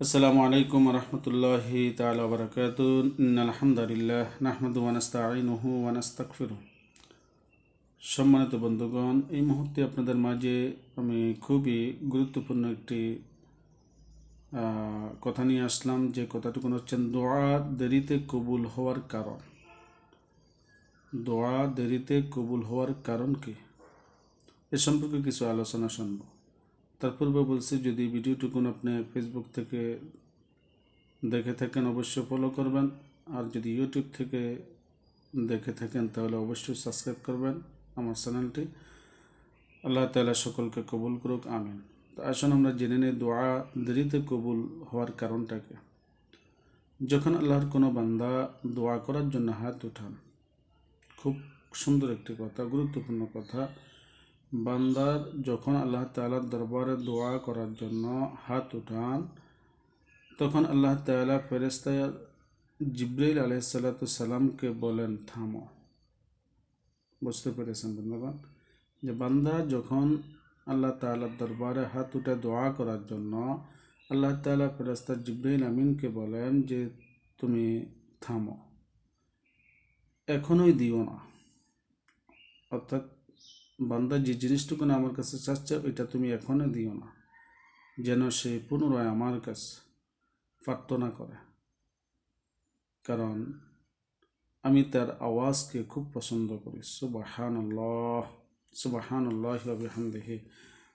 আসসালামু আলাইকুম রহমতুল্লাহি তাআলা ওয়া বারাকাতুহু ইন্নাল হামদালিল্লাহ নাহমাদুহু ওয়া নাস্তাঈনুহু ওয়া নাস্তাগফিরুহ। সম্মানিত বন্ধুগণ, এই মুহূর্তে আপনাদের মাঝে আমি খুবই গুরুত্বপূর্ণ একটি কথা নিয়ে আসলাম। যে কথাটুকু হচ্ছে দোয়া দেরিতে কবুল হওয়ার কারণ। দোয়া দেরিতে কবুল হওয়ার কারণ কি, এ সম্পর্কে কিছু আলোচনা শুনব। তার পূর্বে বলছি, যদি ভিডিওটুকু আপনি ফেসবুক থেকে দেখে থাকেন অবশ্যই ফলো করবেন, আর যদি ইউটিউব থেকে দেখে থাকেন তাহলে অবশ্যই সাবস্ক্রাইব করবেন আমার চ্যানেলটি। আল্লাহ তাআলা সকলকে কবুল করুক, আমিন। তো আসুন আমরা জেনে নিই দোয়া দেরিতে কবুল হওয়ার কারণটাকে। যখন আল্লাহর কোনো বান্দা দোয়া করার জন্য হাত উঠান, খুব সুন্দর একটি কথা, গুরুত্বপূর্ণ কথা। বান্দার যখন আল্লাহ তাআলার দরবারে দোয়া করার জন্য হাত উঠান, তখন আল্লাহ তাআলা ফেরেশতা জিবরাইল আলাইহিসসালামকে বলেন থামো। বুঝতে পেরেছেন বন্ধুগণ? যে বান্দা যখন আল্লাহ তাআলার দরবারে হাত উঠে দোয়া করার জন্য আল্লাহ তাআলা ফেরেশতা জিবরাইল আমিনকে বলেন যে তুমি থামো, এখনই দিও না। অর্থাৎ বান্দা যে জিনিসটুকু আমার কাছে চাচ্ছে ওইটা তুমি এখনই দিও না, যেন সে পুনরায় আমার কাছে প্রার্থনা করে। কারণ আমি তার আওয়াজকে খুব পছন্দ করি। সুবহানাল্লাহ, সুবহানাল্লাহি ওয়া বিহামদিহি।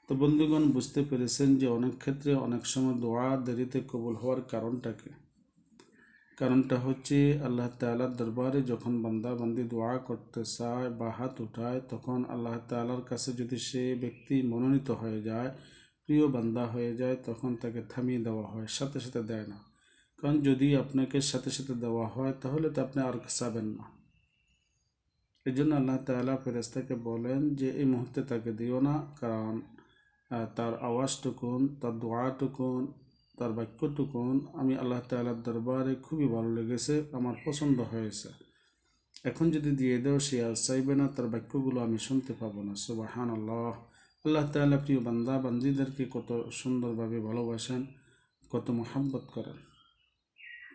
তো বন্ধুগণ, বুঝতে পেরেছেন যে অনেক ক্ষেত্রে অনেক সময় দোয়া দেরিতে কবুল হওয়ার কারণটা হচ্ছে আল্লাহ তাআলার দরবারে যখন বান্দা বান্দি দোয়া করতে চায় বা হাত উঠায়, তখন আল্লাহ তাআলার কাছে যদি সে ব্যক্তি মনোনীত হয়ে যায়, প্রিয় বান্দা হয়ে যায়, তখন তাকে থামিয়ে দেওয়া হয়, সাথে সাথে দেয় না। কারণ যদি আপনাকে সাথে সাথে দেওয়া হয় তাহলে তো আপনি আর চাবেন না। এই জন্য আল্লাহ তাআলা ফেরেশতাকে বলেন যে এই মুহূর্তে তাকে দিও না, কারণ তার আওয়াজটুকুন, তার দোয়াটুকুন, তার বাক্যটুকুন আমি আল্লাহ তাআলার দরবারে খুবই ভালো লেগেছে, আমার পছন্দ হয়েছে। এখন যদি দিয়ে দাও সে আর চাইবে না, তার বাক্যগুলো আমি শুনতে পাবো না। সুবহানাল্লাহ। আল্লাহ তাআলা প্রিয় বান্দা বান্দীদেরকে কত সুন্দরভাবে ভালোবাসেন, কত মহব্বত করেন।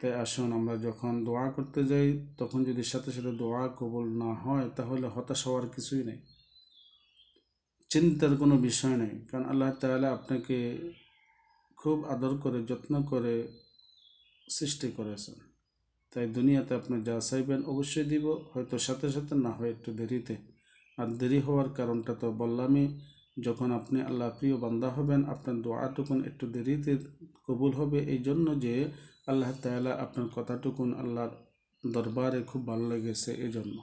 তাই আসুন আমরা যখন দোয়া করতে যাই তখন যদি সাথে সাথে দোয়া কবুল না হয় তাহলে হতাশ হওয়ার কিছুই নেই, চিন্তার কোনো বিষয় নেই। কারণ আল্লাহ তাআলা আপনাকে খুব আদর করে যত্ন করে সৃষ্টি করেছেন। তাই দুনিয়াতে আপনি যা চাইবেন অবশ্যই দিব, হয়তো সাথে সাথে, না হয় একটু দেরিতে। আর দেরি হওয়ার কারণটা তো বললামই, যখন আপনি আল্লাহ প্রিয় বান্দা হবেন আপনার দোয়াটুকুন একটু দেরিতে কবুল হবে, এই জন্য যে আল্লাহ তাআলা আপনার কথাটুকুন আল্লাহর দরবারে খুব ভালো লেগেছে, এই জন্য।